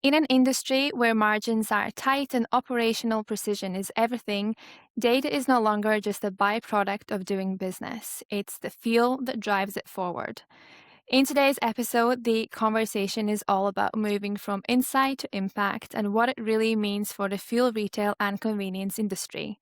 In an industry where margins are tight and operational precision is everything, data is no longer just a byproduct of doing business. It's the fuel that drives it forward. In today's episode, the conversation is all about moving from insight to impact and what it really means for the fuel retail and convenience industry.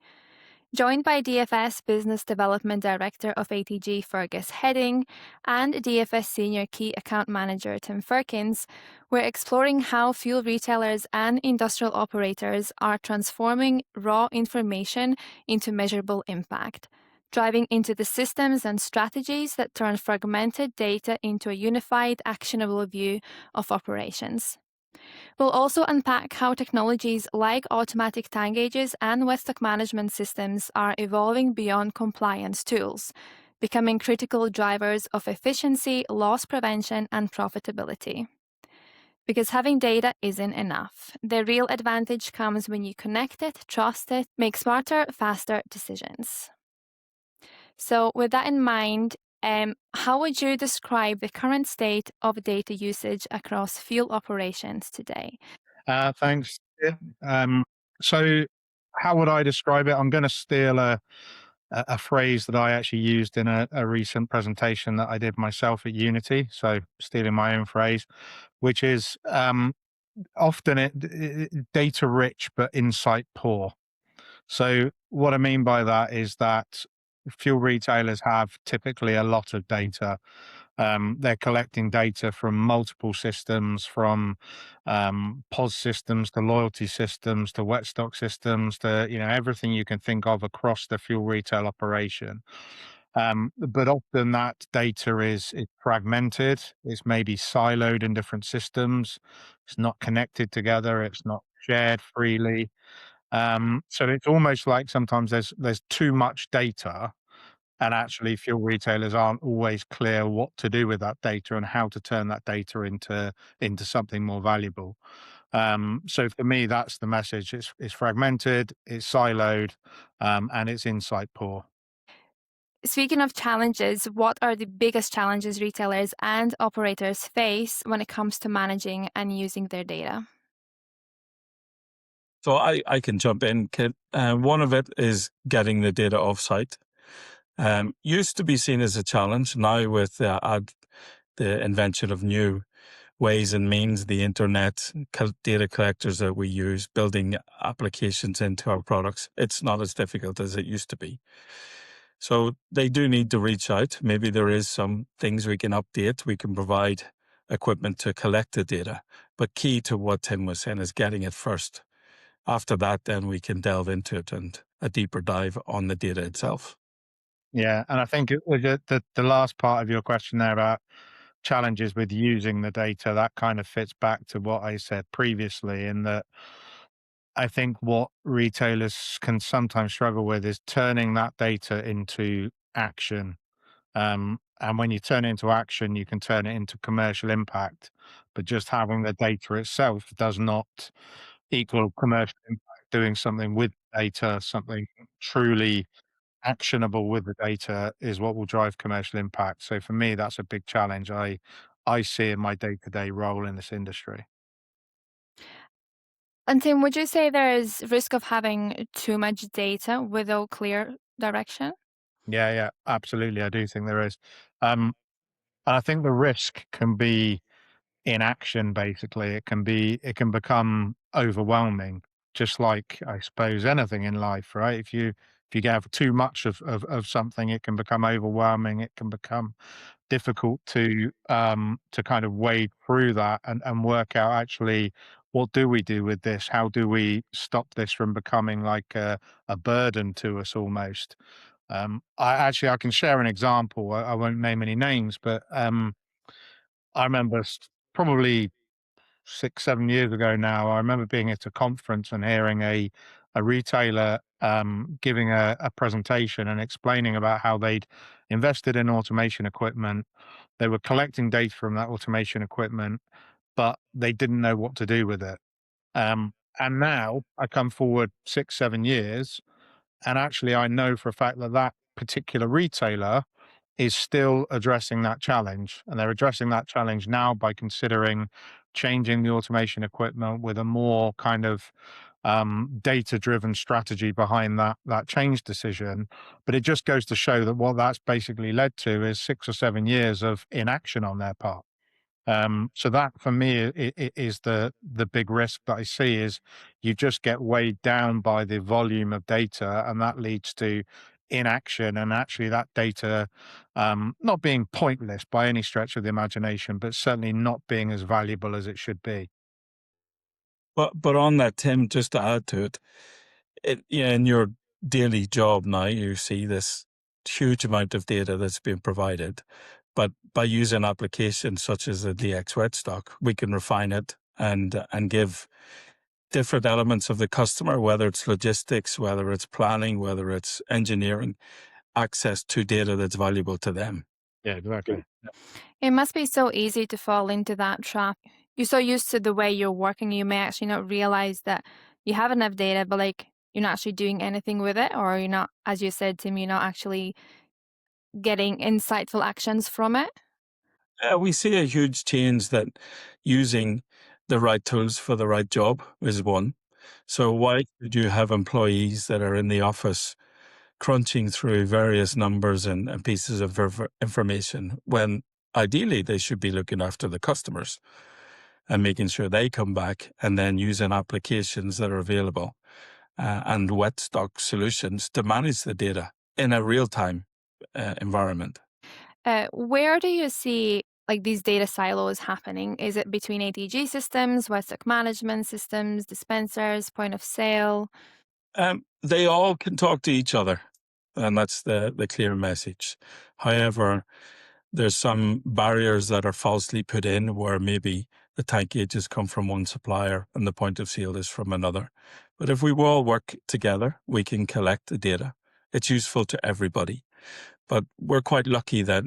Joined by DFS Business Development Director of ATG Fergus Heading and DFS Senior Key Account Manager Tim Firkins, we're exploring how fuel retailers and industrial operators are transforming raw information into measurable impact, driving into the systems and strategies that turn fragmented data into a unified, actionable view of operations. We'll also unpack how technologies like automatic tank gauges and wet stock management systems are evolving beyond compliance tools, becoming critical drivers of efficiency, loss prevention, and profitability. Because having data isn't enough. The real advantage comes when you connect it, trust it, make smarter, faster decisions. So, with that in mind, how would you describe the current state of data usage across fuel operations today? Thanks. Yeah. So how would I describe it? I'm going to steal a phrase that I actually used in a recent presentation that I did myself at Unity. So stealing my own phrase, which is often data rich but insight poor. So what I mean by that is that fuel retailers have typically a lot of data. They're collecting data from multiple systems, from POS systems to loyalty systems to wet stock systems to everything you can think of across the fuel retail operation. But often that data is fragmented. It's maybe siloed in different systems. It's not connected together. It's not shared freely. So it's almost like sometimes there's too much data, and actually fuel retailers aren't always clear what to do with that data and how to turn that data into something more valuable. So for me, that's the message. It's fragmented, it's siloed, and it's insight poor. Speaking of challenges, what are the biggest challenges retailers and operators face when it comes to managing and using their data? So I can jump in, Kit. One of it is getting the data offsite. Used to be seen as a challenge. Now with the invention of new ways and means, the internet, data collectors that we use, building applications into our products, it's not as difficult as it used to be. So they do need to reach out. Maybe there is some things we can update. We can provide equipment to collect the data. But key to what Tim was saying is getting it first. After that, then we can delve into it and a deeper dive on the data itself. Yeah, and I think it was the last part of your question there about challenges with using the data, that kind of fits back to what I said previously, in that I think what retailers can sometimes struggle with is turning that data into action. And when you turn it into action, you can turn it into commercial impact. But just having the data itself does not equal commercial impact. Doing something with data, something truly actionable with the data, is what will drive commercial impact. So for me, that's a big challenge I see in my day-to-day role in this industry. And Tim, would you say there is risk of having too much data without clear direction? Yeah, yeah, absolutely. I do think there is. And I think the risk can be inaction, basically. It can become overwhelming, just like I suppose anything in life, right? If you have too much of something, it can become overwhelming. It can become difficult to kind of wade through that and work out actually what do we do with this? How do we stop this from becoming like a burden to us almost? I can share an example. I won't name any names, but I remember probably 6, 7 years ago now, I remember being at a conference and hearing a retailer giving a presentation and explaining about how they'd invested in automation equipment. They were collecting data from that automation equipment, but they didn't know what to do with it. And now I come forward 6, 7 years, and actually I know for a fact that that particular retailer is still addressing that challenge. And they're addressing that challenge now by considering changing the automation equipment with a more kind of data-driven strategy behind that change decision. But it just goes to show that what that's basically led to is 6 or 7 years of inaction on their part. So that for me is the big risk that I see is you just get weighed down by the volume of data, and that leads to inaction, and actually that data not being pointless by any stretch of the imagination, but certainly not being as valuable as it should be. But on that, Tim, just to add to it, yeah, in your daily job now, you see this huge amount of data that's being provided. But by using applications such as the DX Wetstock, we can refine it and give different elements of the customer, whether it's logistics, whether it's planning, whether it's engineering, access to data that's valuable to them. Yeah, exactly. It must be so easy to fall into that trap. You're so used to the way you're working, you may actually not realize that you have enough data, but like you're not actually doing anything with it, or you're not, as you said, Tim, you're not actually getting insightful actions from it. We see a huge change that using the right tools for the right job is one. So why should you have employees that are in the office crunching through various numbers and pieces of information when ideally they should be looking after the customers and making sure they come back and then using applications that are available and wet stock solutions to manage the data in a real-time environment. Where do you see like these data silos happening? Is it between ATG systems, Webstock management systems, dispensers, point of sale? They all can talk to each other, and that's the clear message. However, there's some barriers that are falsely put in where maybe the tank gauges come from one supplier and the point of sale is from another. But if we all work together, we can collect the data. It's useful to everybody. But we're quite lucky that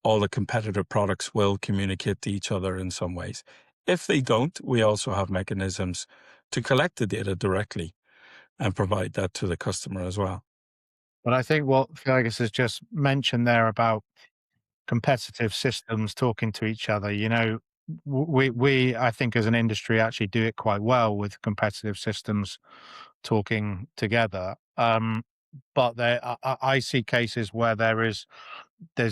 all the competitor products will communicate to each other in some ways. If they don't, we also have mechanisms to collect the data directly and provide that to the customer as well. But I think what Fergus has just mentioned there about competitive systems talking to each other, we I think as an industry actually do it quite well with competitive systems talking together. But I see cases where there's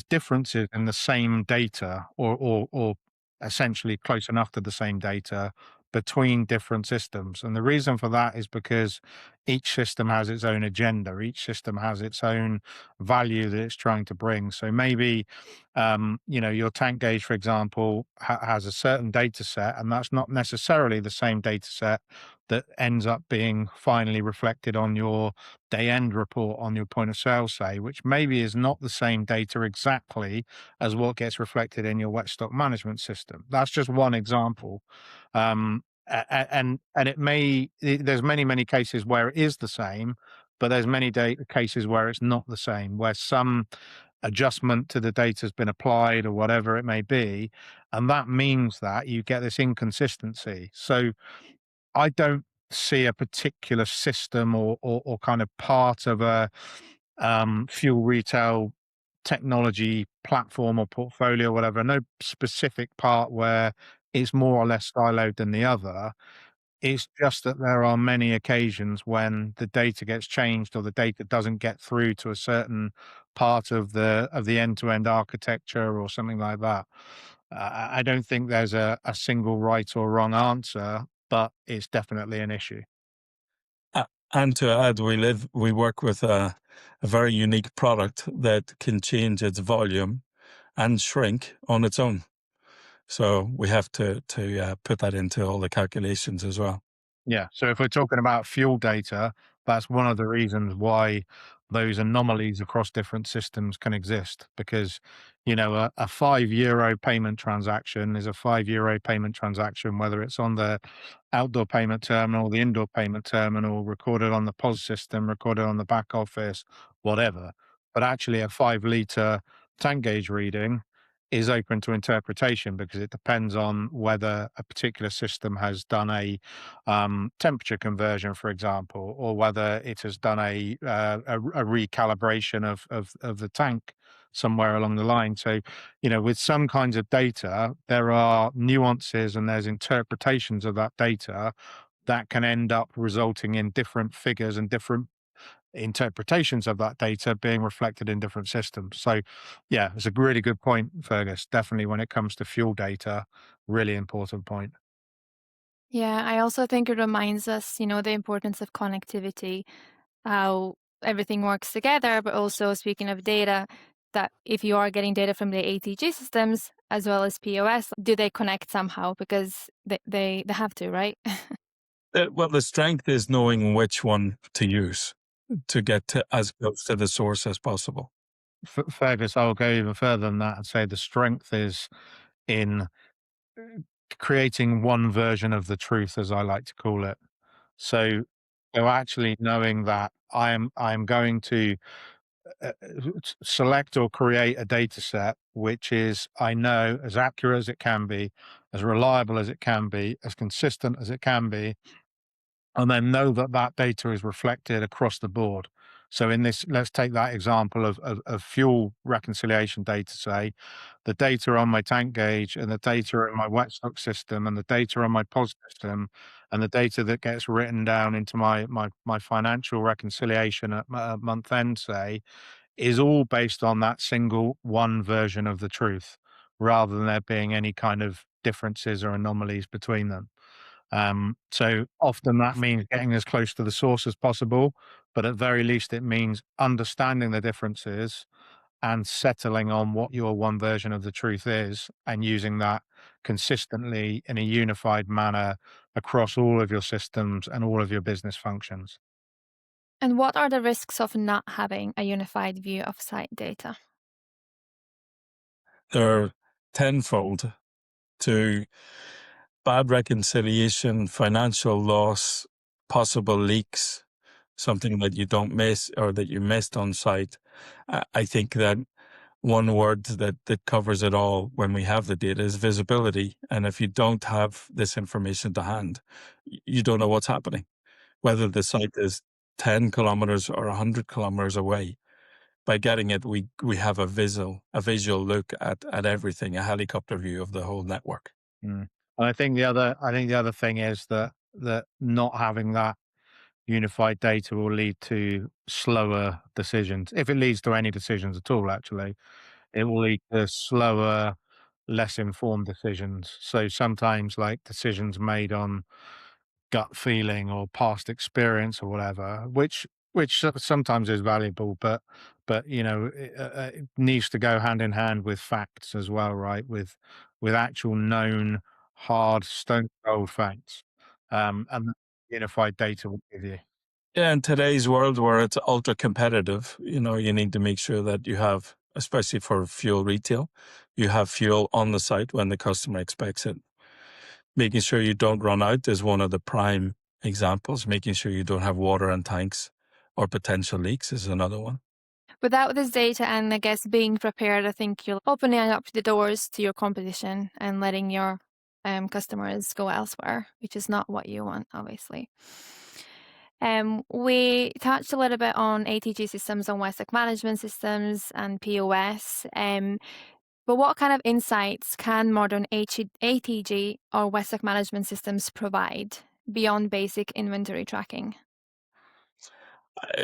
differences in the same data or essentially close enough to the same data between different systems. And the reason for that is because each system has its own agenda. Each system has its own value that it's trying to bring. So maybe, your tank gauge, for example, has a certain data set, and that's not necessarily the same data set that ends up being finally reflected on your day end report on your point of sale, say, which maybe is not the same data exactly as what gets reflected in your wet stock management system. That's just one example. And there's many cases where it is the same, but there's many cases where it's not the same, where some adjustment to the data has been applied or whatever it may be. And that means that you get this inconsistency. So I don't see a particular system or kind of part of a fuel retail technology platform or portfolio, or whatever. No specific part where it's more or less siloed than the other. It's just that there are many occasions when the data gets changed or the data doesn't get through to a certain part of the end-to-end architecture or something like that. I don't think there's a single right or wrong answer, but it's definitely an issue. And to add, we work with a very unique product that can change its volume and shrink on its own. So we have to put that into all the calculations as well. Yeah. So if we're talking about fuel data, that's one of the reasons why those anomalies across different systems can exist. Because, a €5 payment transaction is a €5 payment transaction, whether it's on the outdoor payment terminal, the indoor payment terminal, recorded on the POS system, recorded on the back office, whatever. But actually, a 5 litre tank gauge reading is open to interpretation because it depends on whether a particular system has done a temperature conversion, for example, or whether it has done a recalibration of the tank somewhere along the line. So, with some kinds of data, there are nuances and there's interpretations of that data that can end up resulting in different figures and different interpretations of that data being reflected in different systems. So, yeah, it's a really good point, Fergus. Definitely when it comes to fuel data, really important point. Yeah, I also think it reminds us, the importance of connectivity, how everything works together, but also speaking of data, that if you are getting data from the ATG systems as well as POS, do they connect somehow? Because they have to, right? Well, the strength is knowing which one to use to get to as close to the source as possible. Fergus, I'll go even further than that and say the strength is in creating one version of the truth, as I like to call it. So, actually knowing that I am going to select or create a data set which is, I know, as accurate as it can be, as reliable as it can be, as consistent as it can be, and then know that that data is reflected across the board. So in this, let's take that example of fuel reconciliation data, say, the data on my tank gauge and the data in my wet stock system and the data on my POS system and the data that gets written down into my financial reconciliation at month end, say, is all based on that single one version of the truth, rather than there being any kind of differences or anomalies between them. So often that means getting as close to the source as possible, but at very least it means understanding the differences and settling on what your one version of the truth is and using that consistently in a unified manner across all of your systems and all of your business functions. And what are the risks of not having a unified view of site data? They're tenfold to bad reconciliation, financial loss, possible leaks, something that you don't miss or that you missed on site. I think that one word that covers it all when we have the data is visibility. And if you don't have this information to hand, you don't know what's happening, whether the site is 10 kilometers or 100 kilometers away. By getting it, we have a visual look at everything, a helicopter view of the whole network. Mm. And I think the other thing is that not having that unified data will lead to slower decisions. If it leads to any decisions at all, actually, it will lead to slower, less informed decisions. So sometimes, like decisions made on gut feeling or past experience or whatever, which sometimes is valuable, but it needs to go hand in hand with facts as well, right? With actual known hard stone cold facts, and unified data will give you. Yeah, in today's world where it's ultra competitive, you need to make sure that you have, especially for fuel retail, you have fuel on the site when the customer expects it. Making sure you don't run out is one of the prime examples. Making sure you don't have water in tanks or potential leaks is another one. Without this data and I guess being prepared, I think you're opening up the doors to your competition and letting your customers go elsewhere, which is not what you want, obviously. We touched a little bit on ATG systems, on Westec management systems and POS. But what kind of insights can modern ATG or Westec management systems provide beyond basic inventory tracking?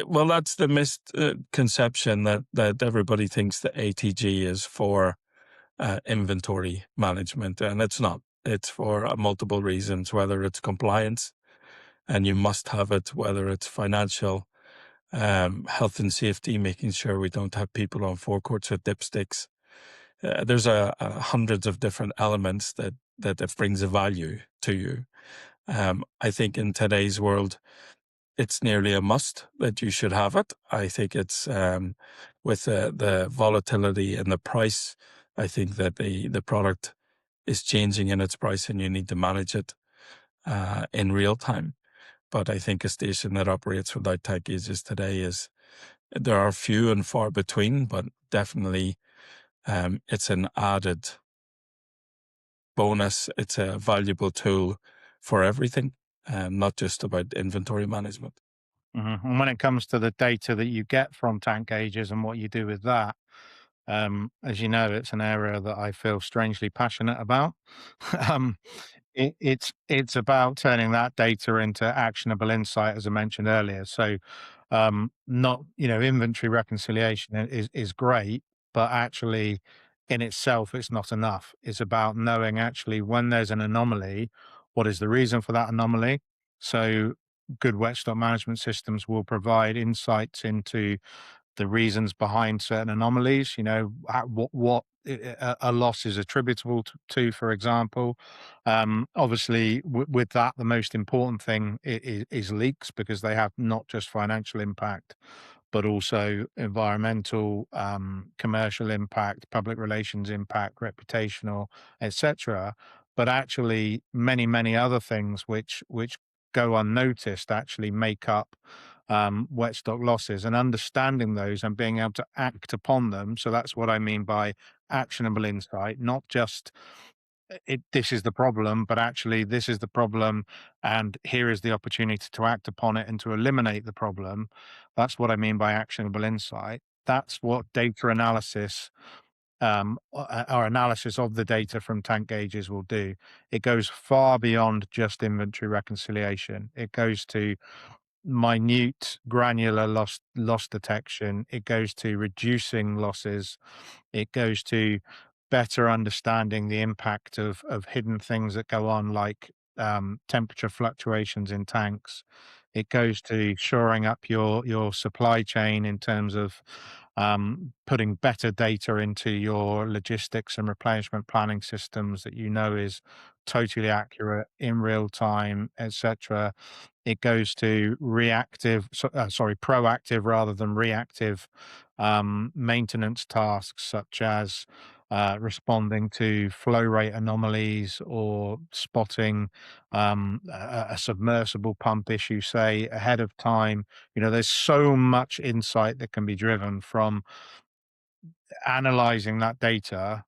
Well, that's the misconception that everybody thinks the ATG is for inventory management, and it's not. It's for multiple reasons, whether it's compliance, and you must have it, whether it's financial, health and safety, making sure we don't have people on forecourts with dipsticks. There's hundreds of different elements that it brings a value to you. I think in today's world, it's nearly a must that you should have it. I think it's with the volatility and the price. I think that the product is changing in its price, and you need to manage it in real time. But I think a station that operates without tag gauges today is there are few and far between, but definitely it's an added bonus. It's a valuable tool for everything, not just about inventory management. And when it comes to the data that you get from tank gauges and what you do with that, As you know, it's an area that I feel strangely passionate about. um, it's about turning that data into actionable insight, as I mentioned earlier. So, not inventory reconciliation is great, but actually, in itself, it's not enough. It's about knowing actually when there's an anomaly, what is the reason for that anomaly. So, good wet stock management systems will provide insights into the reasons behind certain anomalies. What a loss is attributable to, for example. Obviously, with that, the most important thing is leaks, because they have not just financial impact, but also environmental, commercial impact, public relations impact, reputational, etc. But actually, many other things which go unnoticed actually make up wet stock losses, and understanding those and being able to act upon them. So that's what I mean by actionable insight, not just this is the problem, but actually this is the problem, and here is the opportunity to act upon it and to eliminate the problem. That's what I mean by actionable insight. That's what data analysis, or analysis of the data from tank gauges will do. It goes far beyond just inventory reconciliation. It goes to minute granular loss detection. It goes to reducing losses. It goes to better understanding the impact of hidden things that go on, like temperature fluctuations in tanks. It goes to shoring up your supply chain in terms of putting better data into your logistics and replenishment planning systems that is totally accurate in real time, etc. It goes to proactive rather than reactive maintenance tasks, such as responding to flow rate anomalies, or spotting a submersible pump issue, say, ahead of time. There's so much insight that can be driven from analyzing that data,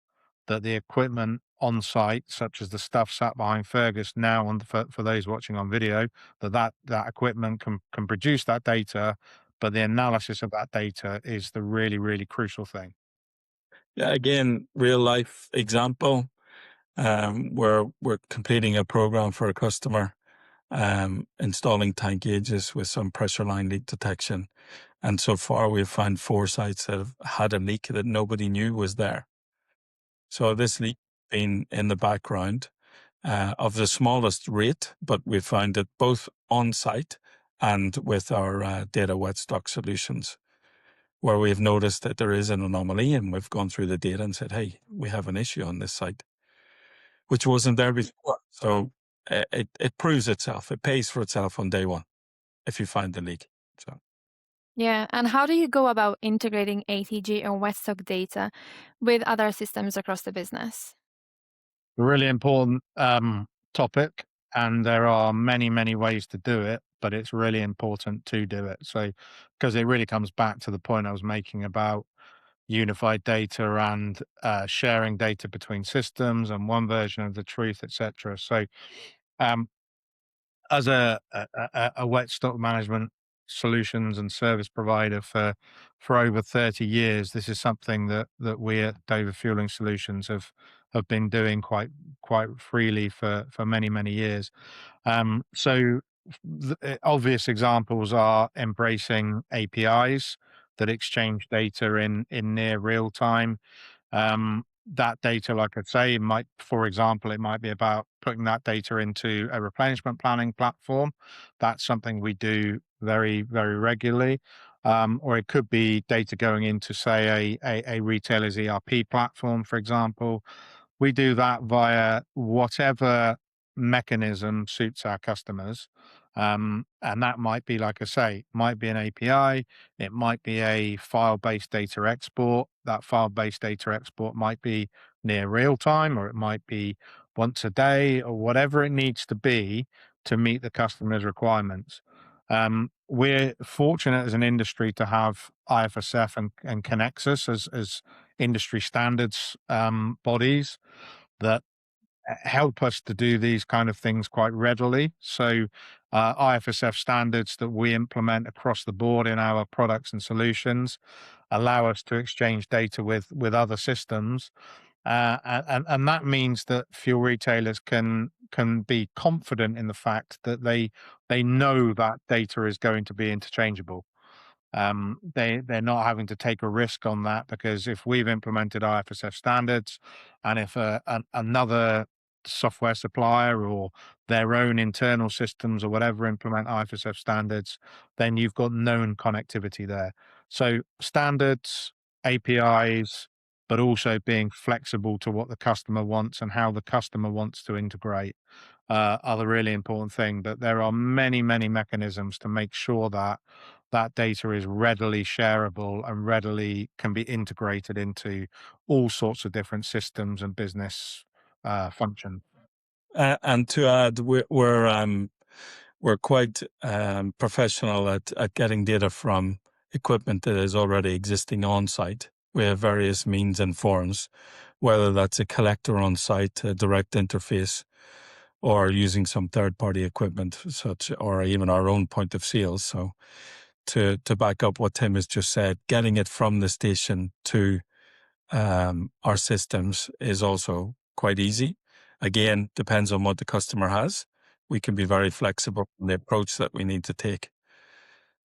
that the equipment on site, such as the stuff sat behind Fergus now, for those watching on video, that equipment can produce that data, but the analysis of that data is the really, really crucial thing. Yeah, again, real life example, where we're completing a program for a customer, installing tank gauges with some pressure line leak detection. And so far, we've found 4 sites that have had a leak that nobody knew was there. So this leak been in the background, of the smallest rate, but we found it both on site and with our data wet stock solutions, where we've noticed that there is an anomaly, and we've gone through the data and said, hey, we have an issue on this site, which wasn't there before. So it proves itself. It pays for itself on day one if you find the leak. So Yeah, and how do you go about integrating ATG or wet stock data with other systems across the business? A really important topic, and there are many ways to do it, but it's really important to do it. So, because it really comes back to the point I was making about unified data and sharing data between systems and one version of the truth, etc. So, um, as a wet stock management solutions and service provider for over 30 years, this is something that we at Dover Fueling Solutions have been doing quite freely for many years. So obvious examples are embracing APIs that exchange data in near real time. That data, like I say, for example, it might be about putting that data into a replenishment planning platform. That's something we do very regularly. Or it could be data going into, say, a retailer's ERP platform, for example. We do that via whatever mechanism suits our customers. And that might be, like I say, might be an API, it might be a file-based data export. That file-based data export might be near real time, or it might be once a day, or whatever it needs to be to meet the customer's requirements. We're fortunate as an industry to have IFSF and Connexus as industry standards bodies that help us to do these kind of things quite readily. So, IFSF standards that we implement across the board in our products and solutions allow us to exchange data with other systems, and that means that fuel retailers can be confident in the fact that they know that data is going to be interchangeable. They're not having to take a risk on that, because if we've implemented IFSF standards, and if another software supplier or their own internal systems or whatever implement IFSF standards, then you've got known connectivity there. So standards, APIs, but also being flexible to what the customer wants and how the customer wants to integrate, are the really important thing. But there are many, many mechanisms to make sure that that data is readily shareable and readily can be integrated into all sorts of different systems and business functions. And to add, we're quite professional at getting data from equipment that is already existing on site. We have various means and forms, whether that's a collector on site, a direct interface, or using some third-party equipment, such or even our own point of sale. So to back up what Tim has just said, getting it from the station to our systems is also quite easy. Again, depends on what the customer has. We can be very flexible in the approach that we need to take.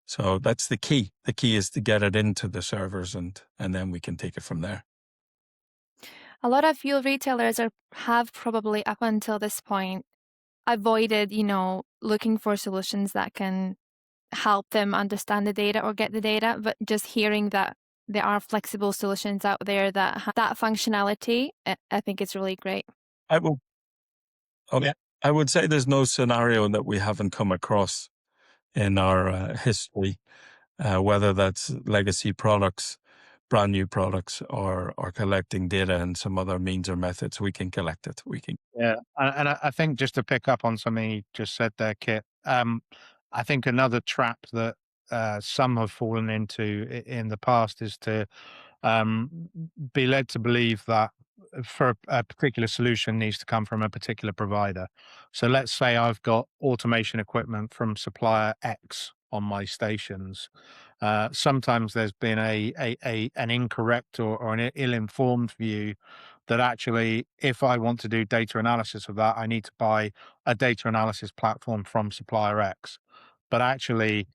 So that's the key. The key is to get it into the servers, and then we can take it from there. A lot of fuel retailers have probably up until this point avoided, looking for solutions that can help them understand the data or get the data, but just hearing that there are flexible solutions out there that have that functionality, I think it's really great. I will. Oh, yeah. I would say there's no scenario that we haven't come across in our history, whether that's legacy products, brand new products, or collecting data and some other means or methods. We can collect it. We can. Yeah, and I think, just to pick up on something you just said there, Kit, I think another trap that some have fallen into in the past is to um, be led to believe that for a particular solution needs to come from a particular provider. So let's say I've got automation equipment from supplier X on my stations. Sometimes there's been an incorrect or an ill-informed view that actually, if I want to do data analysis of that, I need to buy a data analysis platform from supplier X. But actually,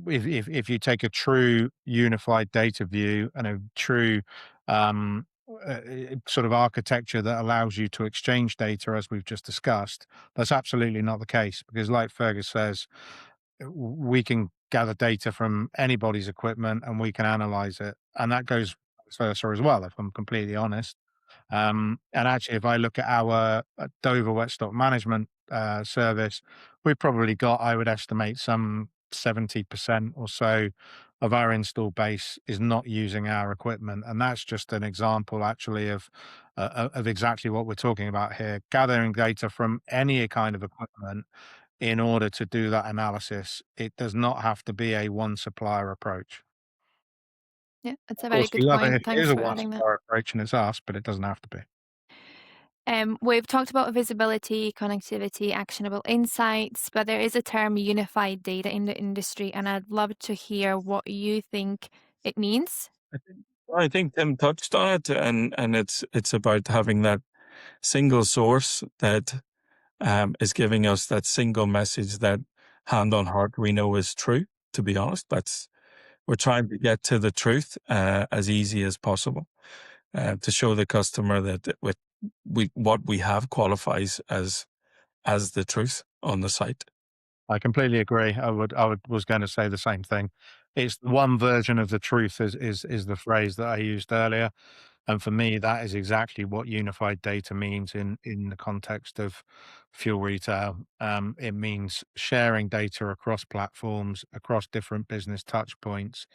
if you take a true unified data view and a true sort of architecture that allows you to exchange data, as we've just discussed, that's absolutely not the case. Because, like Fergus says, we can gather data from anybody's equipment and we can analyze it, and that goes vice versa as well, if I'm completely honest. And actually, if I look at our Dover wet stock management service, we've probably got, I would estimate, some 70% or so of our install base is not using our equipment. And that's just an example, actually, of exactly what we're talking about here: gathering data from any kind of equipment in order to do that analysis. It does not have to be a one supplier approach. Yeah, that's Of a very course, we good love it point. if it is Thanks a for one adding that. supplier approach and it's us, but it doesn't have to be. We've talked about visibility, connectivity, actionable insights, but there is a term unified data in the industry, and I'd love to hear what you think it means. I think Tim touched on it, and it's about having that single source that is giving us that single message that, hand on heart, we know is true. To be honest, we're trying to get to the truth as easy as possible, to show the customer that what we have qualifies as the truth on the site. I completely agree. Was going to say the same thing. It's one version of the truth, is the phrase that I used earlier. And for me, that is exactly what unified data means in the context of fuel retail. It means sharing data across platforms, across different business touch points,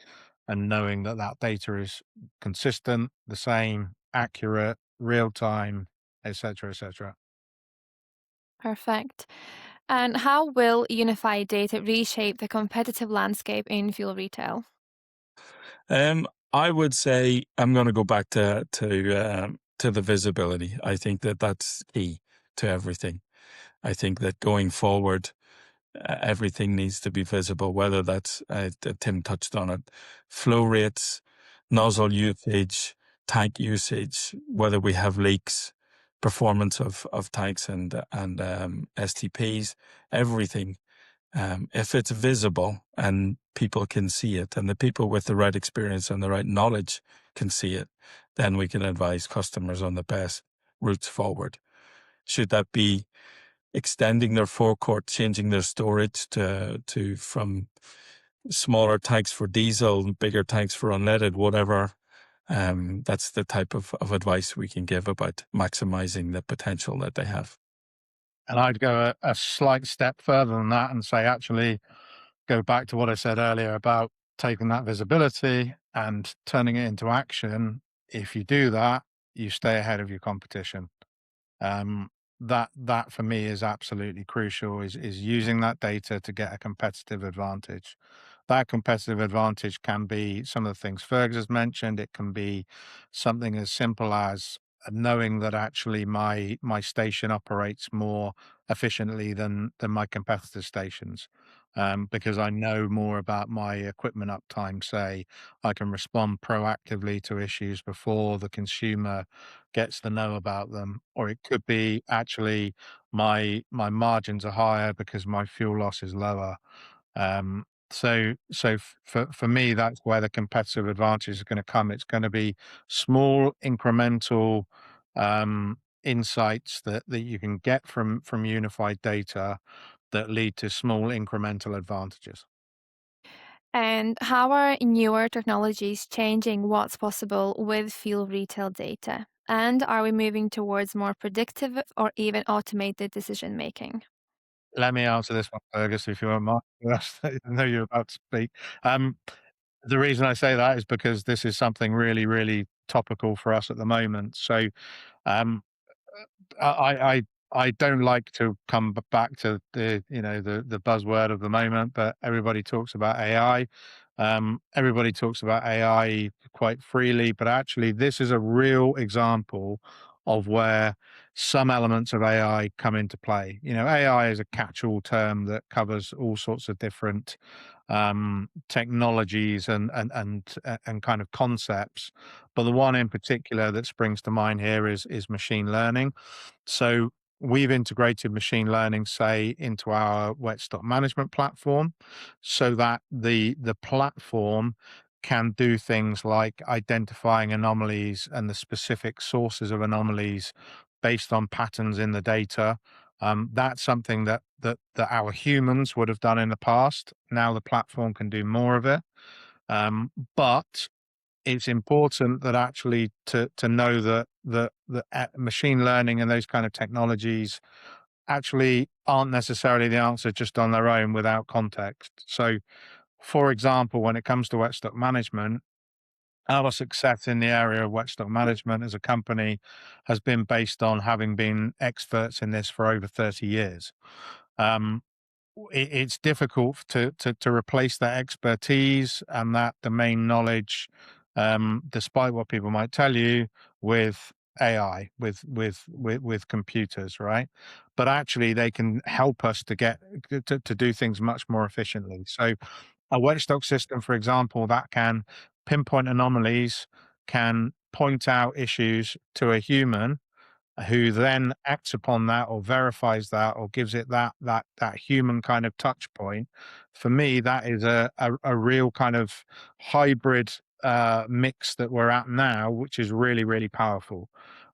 and knowing that that data is consistent, the same, accurate, real time, etc., etc. Perfect. And how will unified data reshape the competitive landscape in fuel retail? I would say I'm going to go back to the visibility. I think that that's key to everything. I think that going forward, everything needs to be visible, whether that's, Tim touched on it, flow rates, nozzle usage, tank usage, whether we have leaks, performance of tanks and STPs, everything. If it's visible and people can see it, and the people with the right experience and the right knowledge can see it, then we can advise customers on the best routes forward. Should that be extending their forecourt, changing their storage to from smaller tanks for diesel, bigger tanks for unleaded, whatever? That's the type of advice we can give about maximizing the potential that they have. And I'd go a slight step further than that and say, actually, go back to what I said earlier about taking that visibility and turning it into action. If you do that, you stay ahead of your competition. Um, that for me is absolutely crucial. Is using that data to get a competitive advantage. That competitive advantage can be some of the things Fergus has mentioned. It can be something as simple as knowing that actually my station operates more efficiently than my competitor stations, because I know more about my equipment uptime. Say, I can respond proactively to issues before the consumer gets to know about them. Or it could be actually my margins are higher because my fuel loss is lower. For me, that's where the competitive advantage is going to come. It's going to be small incremental insights that you can get from unified data that lead to small incremental advantages. And how are newer technologies changing what's possible with fuel retail data? And are we moving towards more predictive or even automated decision making? Let me answer this one, Fergus, if you won't mind. I know you're about to speak. Um, the reason I say that is because this is something really, really topical for us at the moment. So um, I don't like to come back to the buzzword of the moment, but everybody talks about AI. Everybody talks about AI quite freely, but actually, this is a real example of where some elements of AI come into play. AI is a catch-all term that covers all sorts of different technologies and kind of concepts. But the one in particular that springs to mind here is machine learning. So we've integrated machine learning, say, into our wet stock management platform, so that the platform can do things like identifying anomalies and the specific sources of anomalies based on patterns in the data. That's something that our humans would have done in the past. Now the platform can do more of it. But it's important that actually to know that machine learning and those kind of technologies actually aren't necessarily the answer just on their own without context. So, for example, when it comes to wet stock management, our success in the area of wet stock management as a company has been based on having been experts in this for over 30 years. Um, it's difficult to replace that expertise and that domain knowledge, despite what people might tell you, with AI, with computers, right? But actually, they can help us to do things much more efficiently. So, a wet stock system, for example, that can pinpoint anomalies, can point out issues to a human who then acts upon that or verifies that or gives it that human kind of touch point. For me, that is a real kind of hybrid mix that we're at now, which is really, really powerful.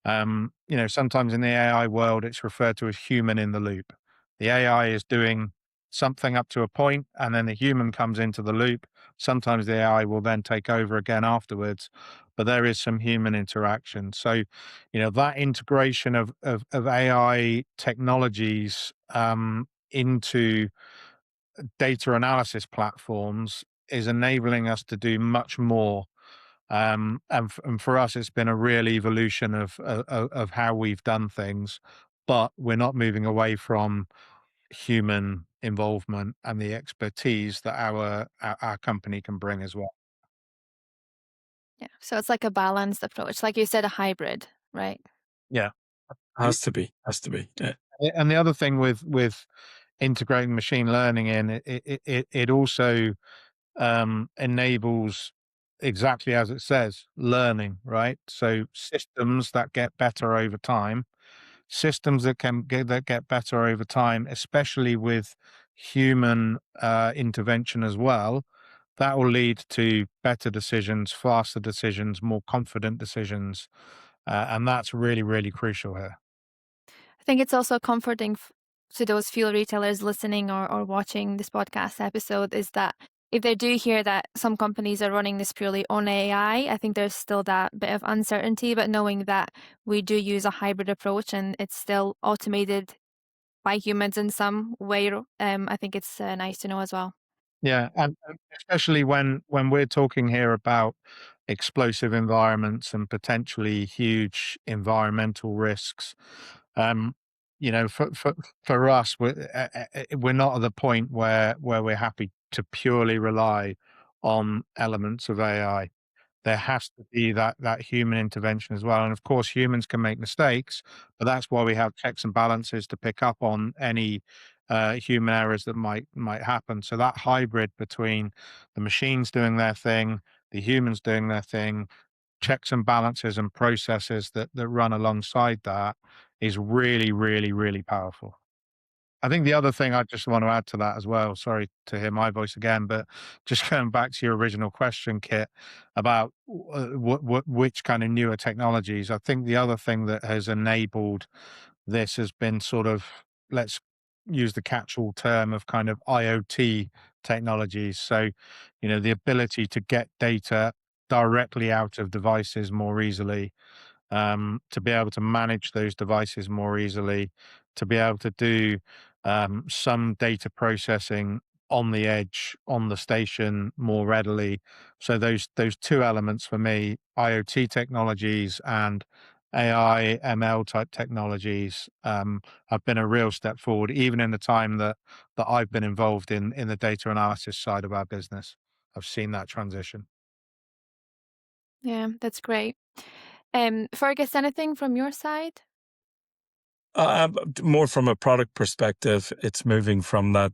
Sometimes in the AI world, it's referred to as human in the loop. The AI is doing something up to a point, and then the human comes into the loop. Sometimes the AI will then take over again afterwards, but there is some human interaction. So, that integration of AI technologies into data analysis platforms is enabling us to do much more. And for us, it's been a real evolution of how we've done things, but we're not moving away from human involvement and the expertise that our company can bring as well. Yeah. So it's like a balanced approach. Like you said, a hybrid, right? Yeah. Has to be. Yeah. And the other thing with integrating machine learning in it also enables exactly as it says, learning, right? So systems that get better over time, systems that get better over time, especially with human intervention as well, that will lead to better decisions, faster decisions, more confident decisions, and that's really, really crucial here. I think it's also comforting to those fuel retailers listening or watching this podcast episode is that if they do hear that some companies are running this purely on AI, I think there's still that bit of uncertainty, but knowing that we do use a hybrid approach and it's still automated by humans in some way, I think it's nice to know as well. Yeah, and especially when we're talking here about explosive environments and potentially huge environmental risks, um, you know, for us, we're not at the point where we're happy to purely rely on elements of AI. There has to be that human intervention as well, and of course, humans can make mistakes, but that's why we have checks and balances to pick up on any human errors that might happen. So that hybrid between the machines doing their thing, the humans doing their thing, checks and balances and processes that run alongside that is really, really, really powerful. I think the other thing I just want to add to that as well, sorry to hear my voice again, but just going back to your original question, Kit, about which kind of newer technologies. I think the other thing that has enabled this has been sort of, let's use the catch-all term of kind of IoT technologies. So, the ability to get data directly out of devices more easily, to be able to manage those devices more easily, to be able to do some data processing on the edge, on the station more readily. So those two elements for me, IoT technologies and AI, ML type technologies, have been a real step forward, even in the time that I've been involved in the data analysis side of our business. I've seen that transition. Yeah, that's great. Fergus, anything from your side? More from a product perspective, it's moving from that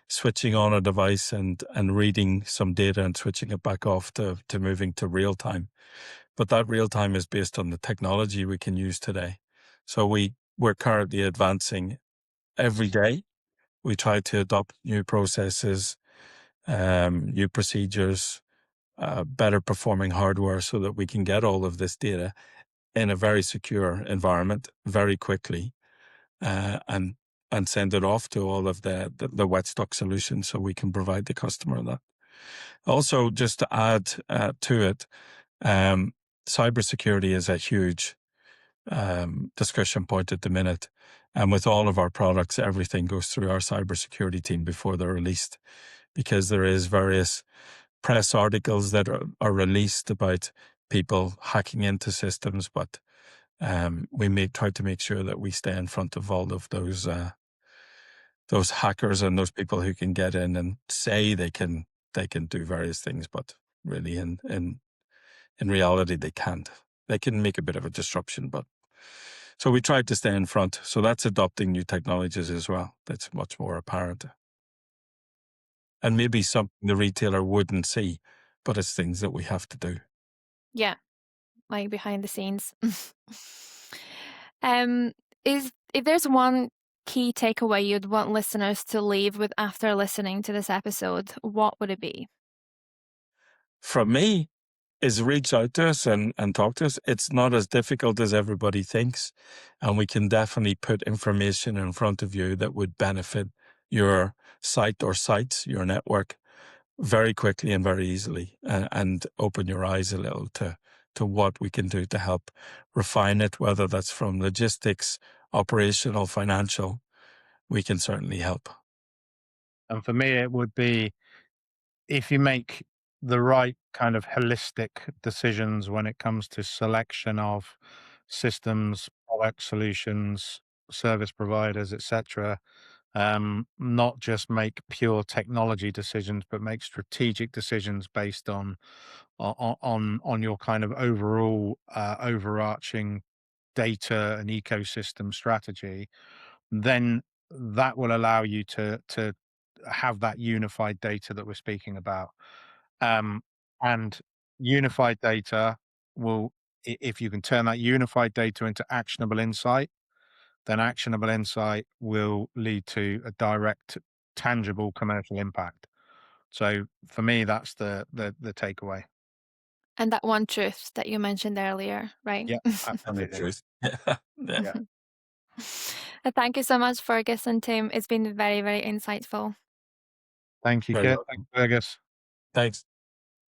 switching on a device and reading some data and switching it back off to moving to real time. But that real time is based on the technology we can use today. So we're currently advancing every day. We try to adopt new processes, new procedures, better performing hardware so that we can get all of this data in a very secure environment very quickly, and send it off to all of the wet stock solutions so we can provide the customer that. Also, just to add to it, um, cybersecurity is a huge discussion point at the minute. And with all of our products, everything goes through our cybersecurity team before they're released, because there is various press articles that are released about people hacking into systems, but we may try to make sure that we stay in front of all of those hackers and those people who can get in and say they can do various things, but really in reality they can't. They can make a bit of a disruption, but so we tried to stay in front. So that's adopting new technologies as well. That's much more apparent. And maybe something the retailer wouldn't see, but it's things that we have to do. Yeah, like behind the scenes. um, is if there's one key takeaway you'd want listeners to leave with after listening to this episode, what would it be? From me, is reach out to us and talk to us. It's not as difficult as everybody thinks. And we can definitely put information in front of you that would benefit your site or sites, your network, very quickly and very easily, and open your eyes a little to what we can do to help refine it, whether that's from logistics, operational, financial. We can certainly help. And for me, it would be, if you make the right kind of holistic decisions when it comes to selection of systems, product solutions, service providers, etc., not just make pure technology decisions, but make strategic decisions based on your kind of overall overarching data and ecosystem strategy, then that will allow you to have that unified data that we're speaking about. Um, and unified data will, if you can turn that unified data into actionable insight, then actionable insight will lead to a direct, tangible commercial impact. So for me, that's the takeaway. And that one truth that you mentioned earlier, right? Yeah, And the absolutely. truth. Yeah. Yeah. Thank you so much, Fergus and Tim. It's been very, very insightful. Thank you, Very Kit. welcome. Thanks, Fergus. Thanks.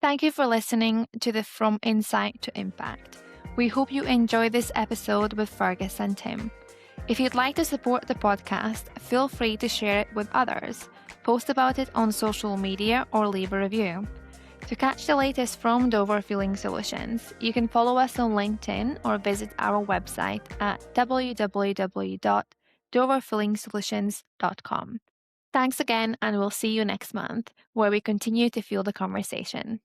Thank you for listening to the From Insight to Impact. We hope you enjoyed this episode with Fergus and Tim. If you'd like to support the podcast, feel free to share it with others, post about it on social media, or leave a review. To catch the latest from Dover Fueling Solutions, you can follow us on LinkedIn or visit our website at www.doverfuelingsolutions.com. Thanks again, and we'll see you next month, where we continue to fuel the conversation.